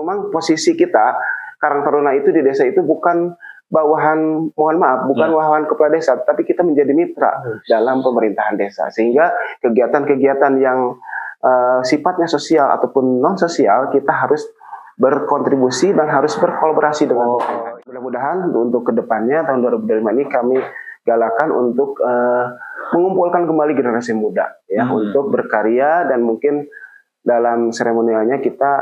memang posisi kita Karang Taruna itu di desa itu bukan bawahan, mohon maaf, bukan bawahan kepala desa, tapi kita menjadi mitra dalam pemerintahan desa. Sehingga kegiatan-kegiatan yang sifatnya sosial ataupun non sosial kita harus berkontribusi dan harus berkolaborasi dengan pemerintah. Mudah-mudahan untuk kedepannya tahun 2025 ini kami galakan untuk mengumpulkan kembali generasi muda ya untuk berkarya, dan mungkin dalam seremonialnya kita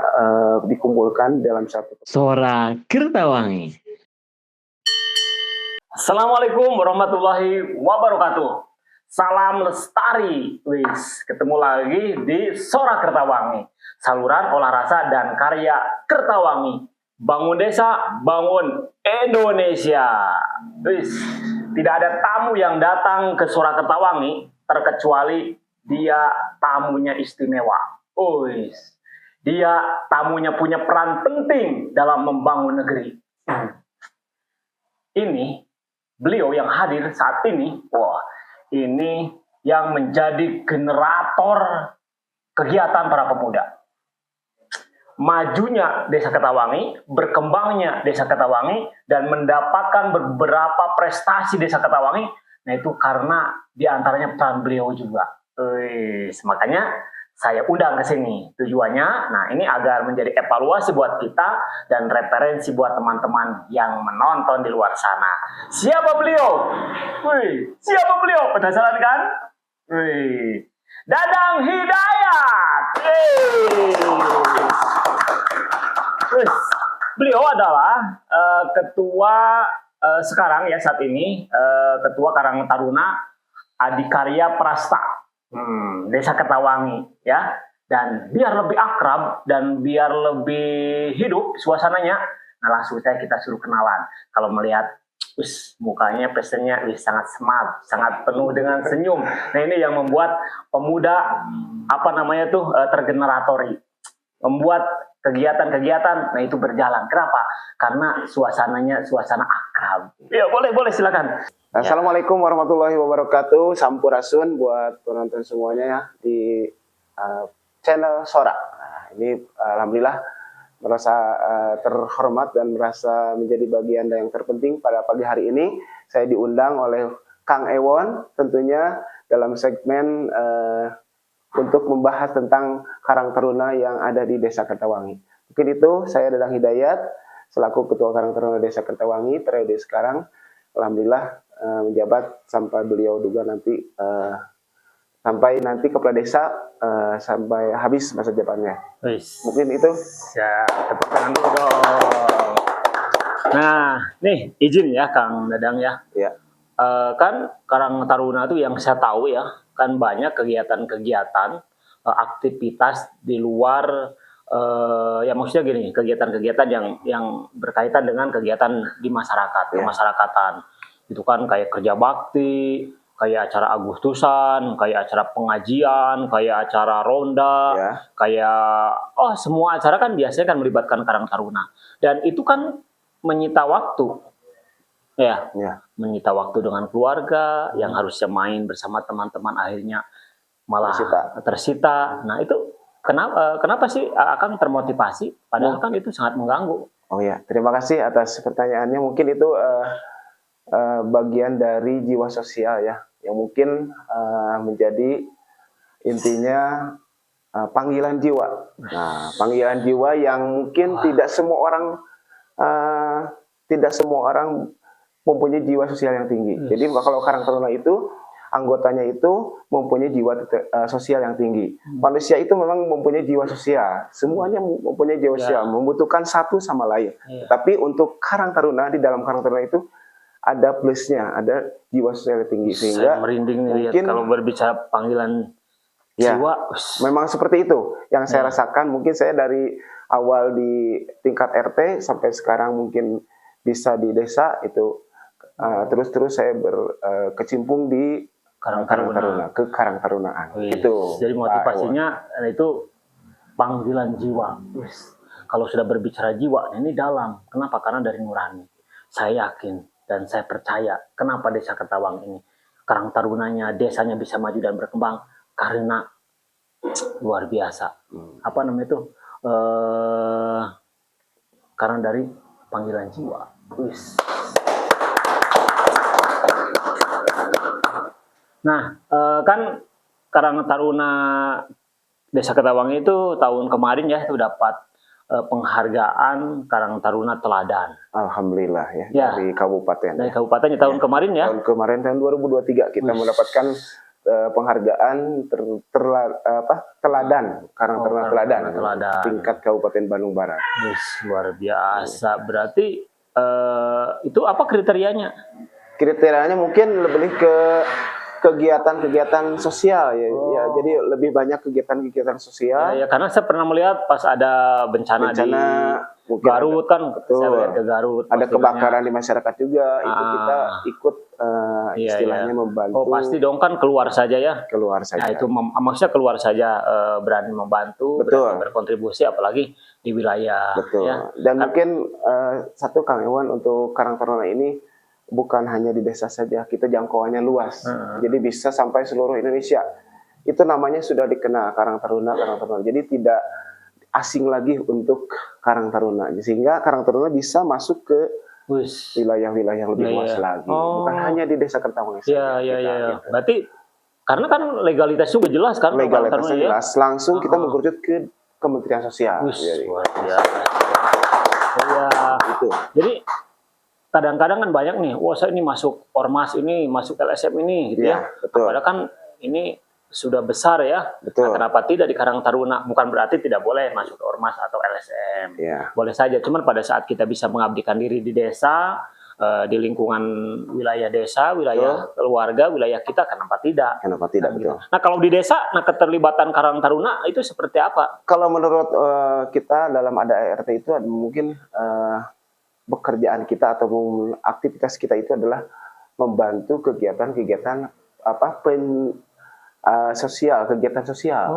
dikumpulkan dalam satu Sora Kertawangi. Assalamualaikum warahmatullahi wabarakatuh. Salam lestari, wis ketemu lagi di Sora Kertawangi, saluran olah rasa dan karya Kertawangi. Bangun desa, bangun Indonesia. Wis, tidak ada tamu yang datang ke Sora Kertawangi terkecuali dia tamunya istimewa. Wis, dia tamunya punya peran penting dalam membangun negeri. Ini beliau yang hadir saat ini, wah, ini yang menjadi generator kegiatan para pemuda. Majunya Desa Kertawangi, berkembangnya Desa Kertawangi, dan mendapatkan beberapa prestasi Desa Kertawangi, nah itu karena diantaranya peran beliau juga. Makanya saya undang ke sini. Tujuannya, nah ini agar menjadi evaluasi buat kita dan referensi buat teman-teman yang menonton di luar sana. Siapa beliau? Siapa beliau? Penasaran kan? Dadang Hidayat. Beliau adalah ketua sekarang ya saat ini ketua Karang Taruna Adikarya Prasta. Desa Kertawangi ya, dan biar lebih akrab dan biar lebih hidup suasananya, nah langsung saya kita suruh kenalan. Kalau melihat mukanya pesennya sangat smart, sangat penuh dengan senyum. Nah ini yang membuat pemuda tergeneratori, membuat kegiatan-kegiatan nah itu berjalan. Kenapa? Karena suasananya suasana akrab. Ya boleh silakan. Assalamualaikum warahmatullahi wabarakatuh. Sampurasun buat penonton semuanya ya di channel Sora. Nah, ini alhamdulillah merasa terhormat dan merasa menjadi bagian yang terpenting pada pagi hari ini. Saya diundang oleh Kang Ewon tentunya dalam segmen untuk membahas tentang Karang Taruna yang ada di Desa Kertawangi. Mungkin itu, saya Dadang Hidayat selaku Ketua Karang Taruna Desa Kertawangi periode sekarang. Alhamdulillah menjabat sampai beliau juga nanti sampai nanti kepala desa sampai habis masa jabatannya. Mungkin itu. Ya, tepuk tangan dulu dong. Nah, nih izin ya Kang Dadang ya. Ya. Kan Karang Taruna itu yang saya tahu ya, kan banyak kegiatan-kegiatan, aktivitas di luar, ya maksudnya gini, kegiatan-kegiatan yang berkaitan dengan kegiatan di masyarakat, kemasyarakatan. Itu kan kayak kerja bakti, kayak acara Agustusan, kayak acara pengajian, kayak acara ronda, kayak semua acara kan biasanya kan melibatkan Karang Taruna. Dan itu kan menyita waktu. Menyita waktu dengan keluarga yang harusnya main bersama teman-teman, akhirnya malah tersita. Nah itu kenapa sih Akang termotivasi? Padahal kan itu sangat mengganggu. Oh ya, terima kasih atas pertanyaannya. Mungkin itu bagian dari jiwa sosial ya, yang mungkin menjadi intinya panggilan jiwa. Nah, panggilan jiwa yang mungkin tidak semua orang mempunyai jiwa sosial yang tinggi. Jadi kalau Karang Taruna itu anggotanya itu mempunyai jiwa sosial yang tinggi. Manusia itu memang mempunyai jiwa sosial. Semuanya mempunyai jiwa sosial, membutuhkan satu sama lain. Tapi untuk Karang Taruna, di dalam Karang Taruna itu ada plusnya, ada jiwa sosial yang tinggi. Sehingga saya merinding nih lihat kalau berbicara panggilan jiwa. Memang seperti itu yang saya rasakan. Mungkin saya dari awal di tingkat RT sampai sekarang mungkin bisa di desa itu terus saya berkecimpung di Karang Taruna, ke Karang Tarunaan. Gitu. Jadi motivasinya itu panggilan jiwa. Kalau sudah berbicara jiwa, ini dalam. Kenapa? Karena dari nurani. Saya yakin dan saya percaya kenapa Desa Kertawangi ini Karang Tarunanya, desanya bisa maju dan berkembang karena luar biasa. Apa namanya itu? karena dari panggilan jiwa. Wis. Nah, kan Karang Taruna Desa Ketawangi itu tahun kemarin ya itu dapat penghargaan Karang Taruna Teladan. Alhamdulillah ya, Ya. dari kabupaten. Dari kabupatennya tahun kemarin ya. Tahun kemarin tahun 2023 kita mendapatkan penghargaan teladan Karang Taruna Teladan Teladan. tingkat Kabupaten Bandung Barat. Wis, luar biasa. Berarti itu apa kriterianya? Kriterianya mungkin lebih ke kegiatan-kegiatan sosial ya. Ya, jadi lebih banyak kegiatan-kegiatan sosial. Ya, karena saya pernah melihat pas ada bencana di mungkin Garut kan, betul. saya lihat ke Garut. Ada postingannya. kebakaran di masyarakat juga, itu kita ikut istilahnya Iya. membantu. Oh pasti dong kan keluar saja ya. Keluar saja. Nah itu maksudnya keluar saja berani membantu, Betul. berani berkontribusi apalagi di wilayah. Betul. Ya. Dan mungkin satu Kang Iwan untuk Karang Taruna ini bukan hanya di desa saja, kita jangkauannya luas. Jadi bisa sampai seluruh Indonesia. Itu namanya sudah dikenal Karang Taruna, Karang Taruna. Jadi tidak asing lagi untuk Karang Taruna. Sehingga Karang Taruna bisa masuk ke wilayah-wilayah yang lebih luas lagi. Bukan hanya di Desa Kertawangi saja. Iya. Berarti karena kan legalitas juga jelas kan. Legalitasnya jelas. Langsung kita mengkerucut ke Kementerian Sosial. Luar biasa. Iya. Itu. Jadi kadang-kadang kan banyak nih, wah saya ini masuk ormas ini, masuk LSM ini, gitu ya. Betul. Padahal kan ini sudah besar ya. Betul. Nah, kenapa tidak di Karang Taruna? Bukan berarti tidak boleh masuk ke ormas atau LSM. Ya. Boleh saja. Cuman pada saat kita bisa mengabdikan diri di desa, di lingkungan wilayah desa, wilayah keluarga, wilayah kita, kenapa tidak? Kenapa tidak, betul. Nah kalau di desa, nah keterlibatan Karang Taruna itu seperti apa? Kalau menurut kita dalam ADART itu mungkin pekerjaan kita atau aktivitas kita itu adalah membantu kegiatan-kegiatan sosial, kegiatan sosial.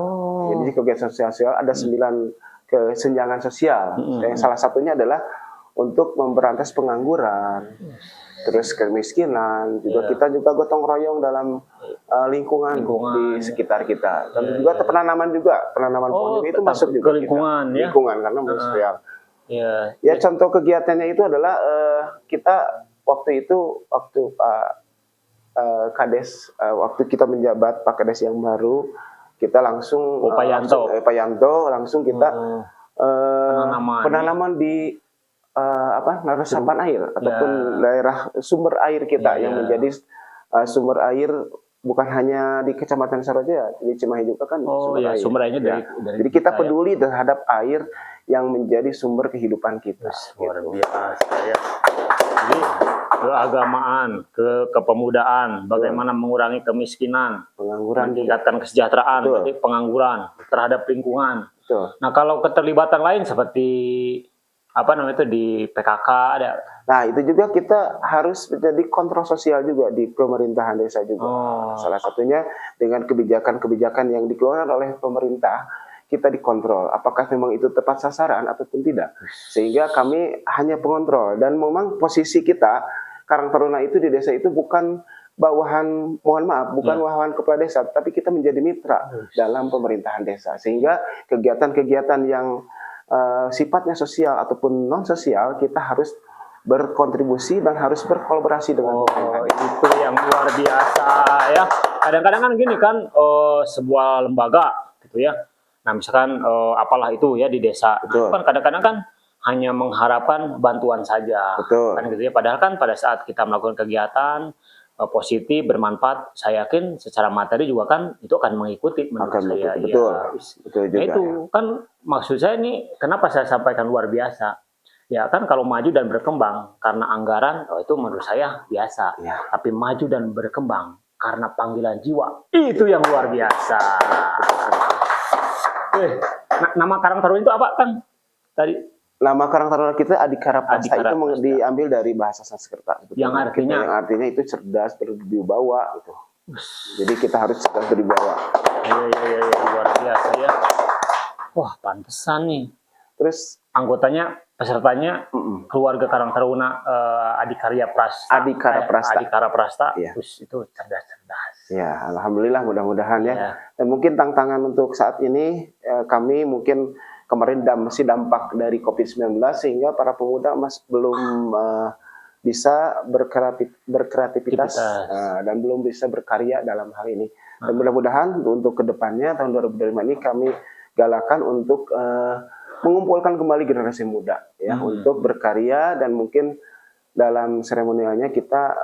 Jadi kegiatan sosial ada 9 kesenjangan sosial. Yang salah satunya adalah untuk memberantas pengangguran, terus kemiskinan. Juga kita juga gotong royong dalam lingkungan di sekitar kita. Dan juga penanaman pohon juga itu masuk juga ke lingkungan kita. ya. Lingkungan karena sosial. Ya, Contoh kegiatannya itu adalah kita waktu Pak Kades, waktu kita menjabat Pak Kades yang baru, kita langsung Pak Yanto langsung kita penanaman di resapan air ataupun daerah sumber air kita yang menjadi sumber air bukan hanya di Kecamatan Sarojaya, di Cimahi juga kan sumber airnya dari jadi kita peduli terhadap air yang menjadi sumber kehidupan kita. Luar biasa ya. Jadi keagamaan, kepemudaan, bagaimana mengurangi kemiskinan, pengangguran, meningkatkan kesejahteraan, berarti pengangguran terhadap lingkungan. Betul. Nah kalau keterlibatan lain seperti di PKK ada. Nah itu juga kita harus menjadi kontrol sosial juga di pemerintahan desa juga. Salah satunya dengan kebijakan-kebijakan yang dikeluarkan oleh pemerintah, kita dikontrol apakah memang itu tepat sasaran ataupun tidak. Sehingga kami hanya pengontrol dan memang posisi kita Karang Taruna itu di desa itu bukan bawahan, bawahan kepala desa, tapi kita menjadi mitra dalam pemerintahan desa. Sehingga kegiatan-kegiatan yang sifatnya sosial ataupun non sosial kita harus berkontribusi dan harus berkolaborasi dengan pemerintah. Itu yang luar biasa ya. Kadang-kadang kan gini kan sebuah lembaga gitu ya. Nah misalkan apalah itu ya di desa. Nah, kan kadang-kadang kan hanya mengharapkan bantuan saja. Kan gitu ya. Padahal kan pada saat kita melakukan kegiatan positif, bermanfaat, saya yakin secara materi juga kan itu akan mengikuti menurut saya. Betul juga. Nah, itu kan maksud saya ini kenapa saya sampaikan luar biasa. Ya kan kalau maju dan berkembang karena anggaran itu menurut saya biasa. Tapi maju dan berkembang karena panggilan jiwa itu yang luar biasa. Nama Karang Taruna itu apa Kang? Tadi nama Karang Taruna kita Adhikara Prasta itu diambil dari bahasa Sanskerta. Yang artinya itu cerdas, berwibawa gitu. Jadi kita harus cerdas berwibawa. Iya, luar biasa ya. Wah, pantesan nih. Terus anggotanya, pesertanya keluarga Karang Taruna Adhikara Prasta. Adhikara Prasta. Terus itu cerdas-cerdas. Ya, alhamdulillah mudah-mudahan ya. Dan mungkin tantangan untuk saat ini kami mungkin kemarin masih dampak dari COVID-19 sehingga para pemuda belum bisa berkreativitas dan belum bisa berkarya dalam hal ini. Dan mudah-mudahan untuk kedepannya tahun 2025 ini kami galakan untuk mengumpulkan kembali generasi muda ya untuk berkarya, dan mungkin dalam seremonialnya kita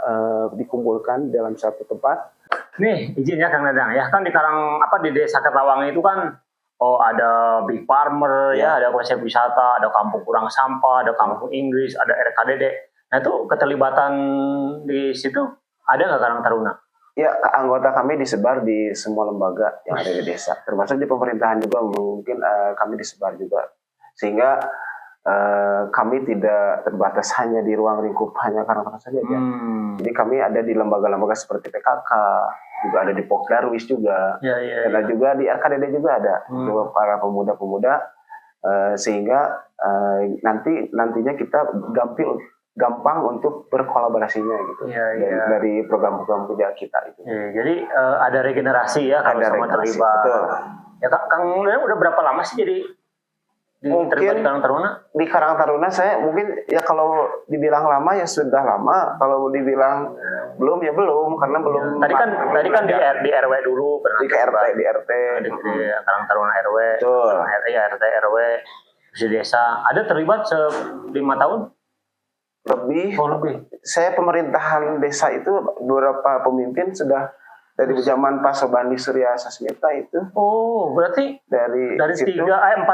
dikumpulkan dalam satu tempat. Nih izin ya Kang Dadang ya, kan di Desa Kertawangi itu kan ada Big Farmer ya, ada konsep wisata, ada kampung kurang sampah, ada kampung Inggris, ada RKDD. Nah itu keterlibatan di situ ada nggak Karang Taruna? Ya, anggota kami disebar di semua lembaga yang ada di desa, termasuk di pemerintahan juga mungkin kami disebar juga, sehingga kami tidak terbatas hanya di ruang lingkup hanya Karang Taruna saja. Jadi kami ada di lembaga-lembaga seperti PKK, juga ada di Pokdarwis juga, dan juga di RKDD juga ada untuk para pemuda-pemuda, sehingga nantinya kita gampang untuk berkolaborasinya gitu dari program-program kerja kita itu. Jadi ada regenerasi ya kalau sama terlibat. Betul. Ya Kang Dadang udah berapa lama sih jadi terlibat di Karang Taruna? Di Karang Taruna saya mungkin ya kalau dibilang lama ya sudah lama, kalau dibilang belum ya belum, karena belum. Tadi kan di RW dulu pernah di RT di Karang Taruna RW. Betul. RT RW di desa. Ada terlibat 5 tahun? Lebih. Saya pemerintahan desa itu beberapa pemimpin sudah dari zaman Pak Sobandi Surya Sasmita itu. Oh, berarti dari 4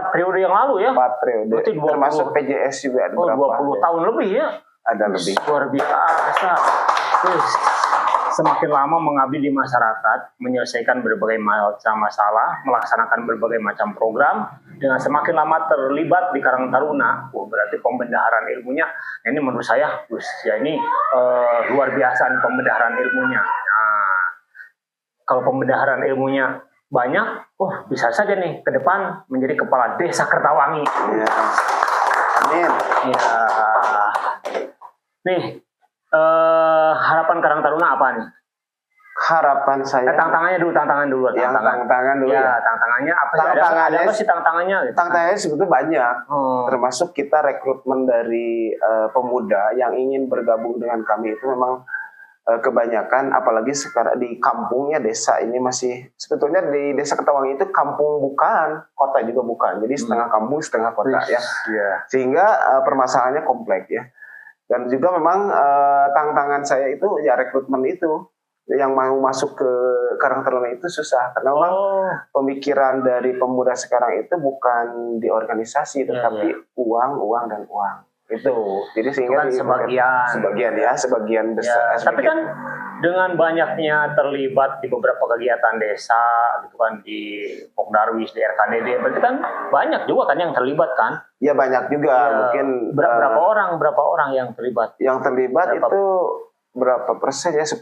periode yang lalu ya? 4 periode. Berarti 20, termasuk PJS juga ada berapa? 20 tahun lebih ya? Ada lebih. Luar biasa. Semakin lama mengabdi di masyarakat, menyelesaikan berbagai macam masalah, melaksanakan berbagai macam program, dengan semakin lama terlibat di Karang Taruna, berarti pembendaharaan ilmunya, ini menurut saya, ini luar biasa nih pembendaharaan ilmunya. Nah, kalau pembendaharaan ilmunya banyak, bisa saja nih ke depan menjadi kepala desa Kertawangi. Ya. Amin. Ya. Nih, harapan Karang Taruna apa nih? Harapan saya. Tantangan dulu. Tantangan dulu ya. Tantangannya apa? Ada apa sih tantangannya? Gitu? Tantangannya sebetulnya banyak. Termasuk kita rekrutmen dari pemuda yang ingin bergabung dengan kami itu memang kebanyakan, apalagi sekarang di kampungnya desa ini masih, sebetulnya di Desa Kertawangi itu kampung bukan, kota juga bukan. Jadi setengah kampung, setengah kota ya. Sehingga permasalahannya kompleks ya. Dan juga memang tantangan saya itu ya rekrutmen itu, yang mau masuk ke Karang Taruna itu susah, karena memang pemikiran dari pemuda sekarang itu bukan di organisasi, tetapi uang dan uang itu. Jadi sehingga sebagian besar. Tapi kan dengan banyaknya terlibat di beberapa kegiatan desa gitu kan, di Pokdarwis, di RKDD, berarti kan banyak juga kan yang terlibat kan? Ya banyak juga, mungkin berapa orang yang terlibat? Yang terlibat itu berapa persen ya, 10%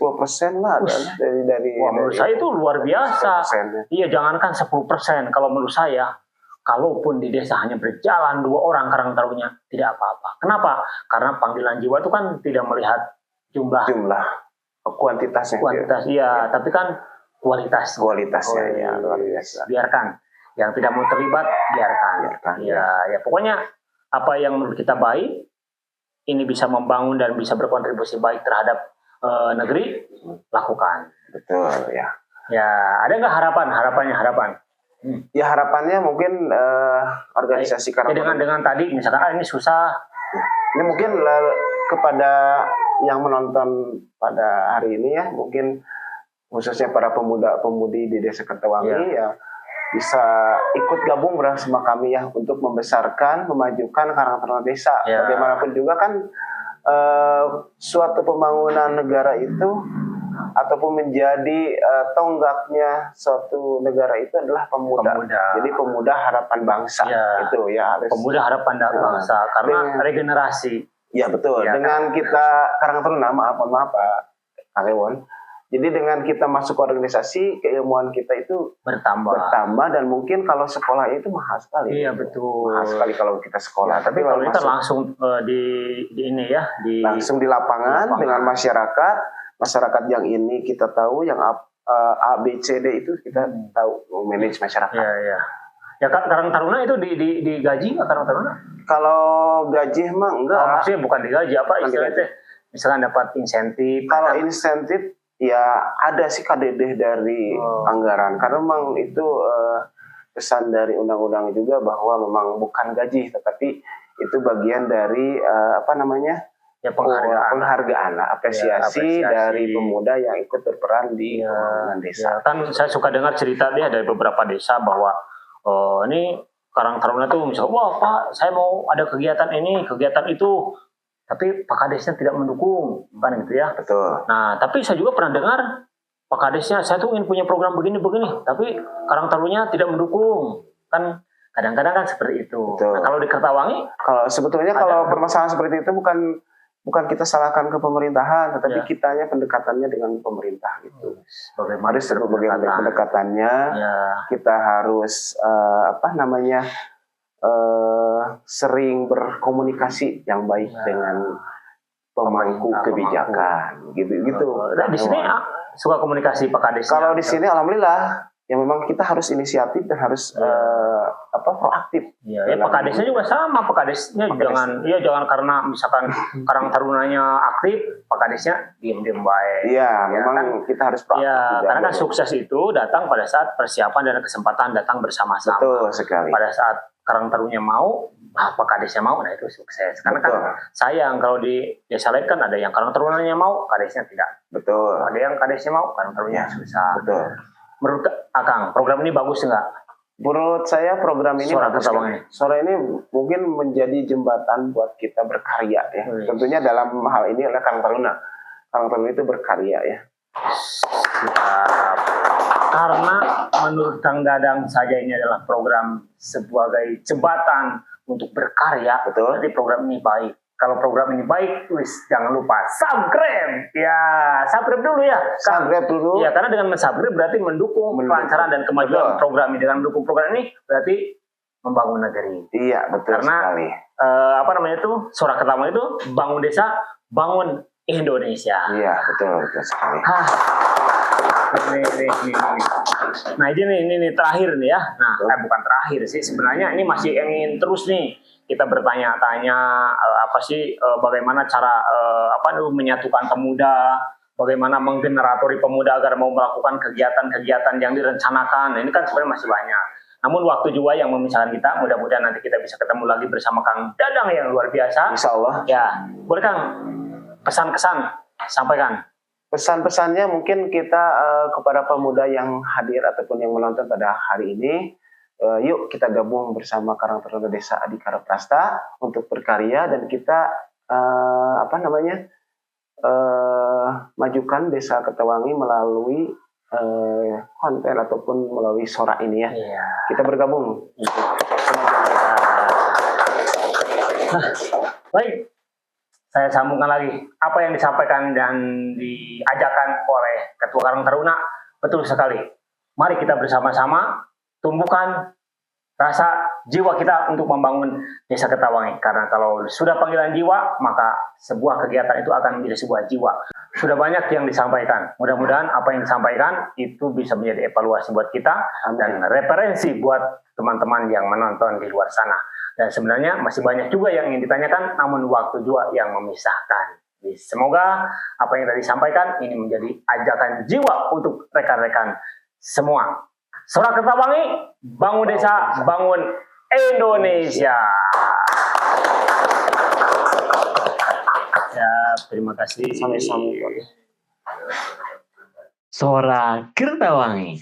lah dari menurut saya itu luar biasa. Iya, jangankan 10%, kalau menurut saya kalaupun di desa hanya berjalan 2 orang Karang Taruna tidak apa-apa. Kenapa? Karena panggilan jiwa itu kan tidak melihat jumlah kuantitas, iya, tapi kan kualitasnya ya, luar biasa. Biarkan yang tidak mau terlibat, biarkan. Ya pokoknya apa yang menurut kita baik, ini bisa membangun dan bisa berkontribusi baik terhadap negeri, lakukan. Betul ya. Ya, ada nggak harapan? Ya harapannya mungkin organisasi Karang Taruna. Dengan tadi misalkan ini susah. Ini mungkin kepada yang menonton pada hari ini ya, mungkin khususnya para pemuda-pemudi di Desa Kertawangi ya bisa ikut gabung bersama kami ya untuk membesarkan, memajukan Karang Taruna desa. Bagaimanapun juga kan suatu pembangunan negara itu ataupun menjadi tonggaknya suatu negara itu adalah pemuda. Jadi pemuda harapan bangsa itu ya. Pemuda harapan bangsa karena regenerasi. Ya betul. Dengan kita Karang Taruna, maaf Pak Kalewon. Jadi dengan kita masuk ke organisasi, keilmuan kita itu bertambah, dan mungkin kalau sekolah itu mahal sekali. Iya betul. Mahal sekali kalau kita sekolah. Tapi kalau kita langsung langsung di lapangan dengan masyarakat yang ini kita tahu, yang A, B, C, D itu kita tahu manage masyarakat. Ya Karang Taruna itu digaji nggak Karang Taruna? Kalau gaji mah enggak. Maksudnya bukan digaji apa Bukan istilahnya digaji. teh? Misalkan dapat insentif. Kalau kan? insentif ya ada sih KDD dari anggaran, karena memang itu pesan dari undang-undang juga bahwa memang bukan gaji, tetapi itu bagian dari apa namanya, Ya penghargaan lah, apresiasi Ya, apresiasi. dari pemuda yang ikut berperan di Ya, pembangunan desa. ya, kan saya suka dengar cerita dia dari beberapa desa bahwa ini Karang Taruna tuh misalnya, wah Pak, saya mau ada kegiatan ini, kegiatan itu, tapi Pak Kadesnya tidak mendukung, kan gitu ya. Betul. Nah, tapi saya juga pernah dengar Pak Kadesnya, saya tuh ingin punya program begini-begini, tapi Karang Tarunanya tidak mendukung, kan kadang-kadang kan seperti itu. Betul. Nah, kalau di Kertawangi, Kalau sebetulnya kalau permasalahan seperti itu bukan kita salahkan ke pemerintahan, tetapi Ya. kitanya pendekatannya dengan pemerintah gitu. bagaimana Harus bagaimana pendekatannya. Ya, Kita harus apa namanya, sering berkomunikasi yang baik dengan pemangku Pemerintah, kebijakan, gitu. Nah, di sini suka komunikasi Pak Kades. Kalau di sini alhamdulillah, ya memang kita harus inisiatif dan harus proaktif. Ya, Pak Kadesnya juga sama. Pak Kadesnya jangan karena misalkan Karang Tarunanya aktif, Pak Kadesnya diem-diem baik. Iya, Ya, memang kan? kita harus proaktif. Ya, juga. karena kan sukses itu datang pada saat persiapan dan kesempatan datang bersama-sama. Betul sekali. Pada saat Karang Tarunanya mau, Pak Kadesnya mau, nah itu sukses. Karena Betul. kan sayang kalau di desa lain kan ada yang Karang Tarunanya mau, Kadesnya tidak. Betul. Ada yang Kadesnya mau, Karang Tarunanya susah. Betul. Menurut Akang, program ini bagus enggak? Menurut saya program ini Suara bagus Kertawangi. sekali. Suara ini mungkin menjadi jembatan buat kita berkarya ya. Tentunya dalam hal ini adalah Karang Taruna. Karang Taruna itu berkarya ya. Siap. Karena menurut Kang Dadang saja ini adalah program sebagai jembatan untuk berkarya. Betul. Berarti program ini baik. Kalau program ini baik, jangan lupa subscribe. Ya, subscribe dulu ya. Subscribe dulu. Ya, karena dengan subscribe berarti mendukung kelancaran dan kemajuan Betul. program ini. Dengan mendukung program ini berarti membangun negeri. Iya, betul Karena sekali. apa namanya itu? Suara Kertawangi itu bangun desa, bangun Indonesia. Iya, betul sekali. Hah. Ini. Nah ini terakhir nih ya. Nah bukan terakhir sih sebenarnya, ini masih ingin terus nih kita bertanya-tanya apa sih bagaimana cara menyatukan pemuda, bagaimana menggeneratori pemuda agar mau melakukan kegiatan-kegiatan yang direncanakan. Nah, ini kan sebenarnya masih banyak. Namun waktu juga yang memisahkan kita. Mudah-mudahan nanti kita bisa ketemu lagi bersama Kang Dadang yang luar biasa. Insya Allah. Ya, boleh Kang pesan-kesan sampaikan. Pesan-pesannya mungkin kita kepada pemuda yang hadir ataupun yang menonton pada hari ini, yuk kita gabung bersama Karang Taruna Desa Adhikara Prasta untuk berkarya dan kita majukan Desa Kertawangi melalui konten ataupun melalui Sora ini ya. Iya. Kita bergabung. Baik. Saya sambungkan lagi apa yang disampaikan dan diajarkan oleh Ketua Karang Taruna. Betul sekali. Mari kita bersama-sama tumbuhkan rasa jiwa kita untuk membangun Desa Kertawangi. Karena kalau sudah panggilan jiwa, maka sebuah kegiatan itu akan menjadi sebuah jiwa. Sudah banyak yang disampaikan. Mudah-mudahan apa yang disampaikan itu bisa menjadi evaluasi buat kita dan referensi buat teman-teman yang menonton di luar sana. Dan sebenarnya masih banyak juga yang ingin ditanyakan, namun waktu juga yang memisahkan. Jadi, semoga apa yang tadi disampaikan ini menjadi ajakan jiwa untuk rekan-rekan semua. Suara Kertawangi, bangun desa, bangun Indonesia. Ya, terima kasih. Sama-sama. Suara Kertawangi.